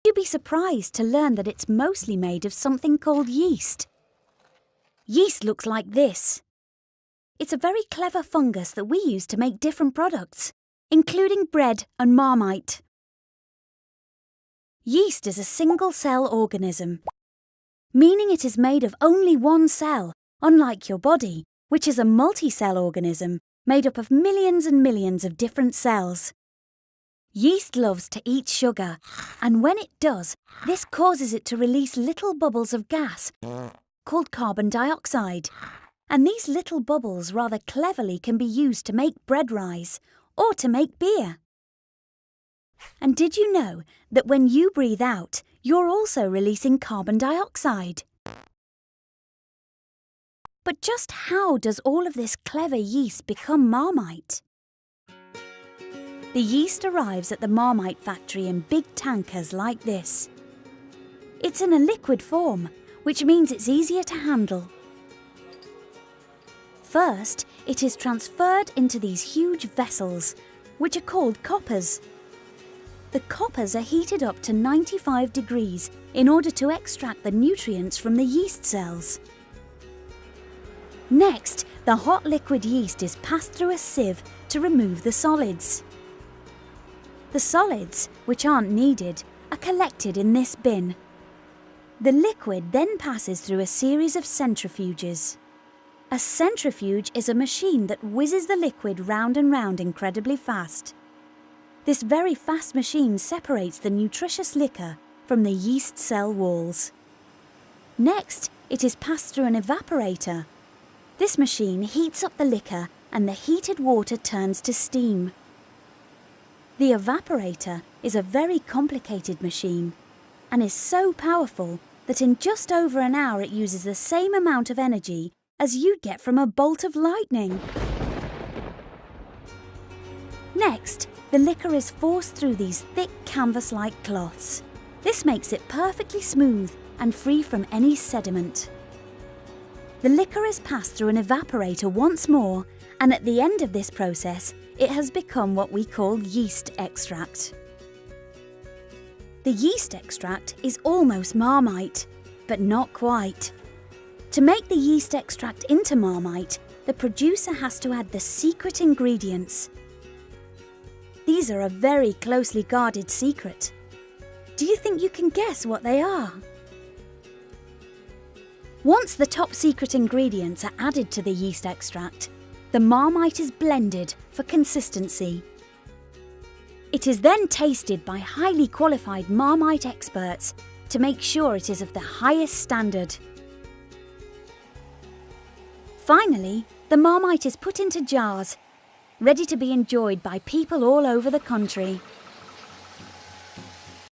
You'd be surprised to learn that it's mostly made of something called yeast. Yeast looks like this. It's a very clever fungus that we use to make different products, including bread and Marmite. Yeast is a single-cell organism, meaning it is made of only one cell, unlike your body, which is a multi-cell organism made up of millions and millions of different cells. Yeast loves to eat sugar, and when it does, this causes it to release little bubbles of gas called carbon dioxide. And these little bubbles rather cleverly can be used to make bread rise or to make beer. And did you know that when you breathe out, you're also releasing carbon dioxide? But just how does all of this clever yeast become Marmite? The yeast arrives at the Marmite factory in big tankers like this. It's in a liquid form, which means it's easier to handle. First, it is transferred into these huge vessels, which are called coppers. The coppers are heated up to 95 degrees in order to extract the nutrients from the yeast cells. Next, the hot liquid yeast is passed through a sieve to remove the solids. The solids, which aren't needed, are collected in this bin. The liquid then passes through a series of centrifuges. A centrifuge is a machine that whizzes the liquid round and round incredibly fast. This very fast machine separates the nutritious liquor from the yeast cell walls. Next, it is passed through an evaporator. This machine heats up the liquor and the heated water turns to steam. The evaporator is a very complicated machine and is so powerful that in just over an hour it uses the same amount of energy as you'd get from a bolt of lightning. Next, the liquor is forced through these thick canvas-like cloths. This makes it perfectly smooth and free from any sediment. The liquor is passed through an evaporator once more, and at the end of this process, it has become what we call yeast extract. The yeast extract is almost Marmite, but not quite. To make the yeast extract into Marmite, the producer has to add the secret ingredients. These are a very closely guarded secret. Do you think you can guess what they are? Once the top secret ingredients are added to the yeast extract, the Marmite is blended for consistency. It is then tasted by highly qualified Marmite experts to make sure it is of the highest standard. Finally, the Marmite is put into jars, ready to be enjoyed by people all over the country.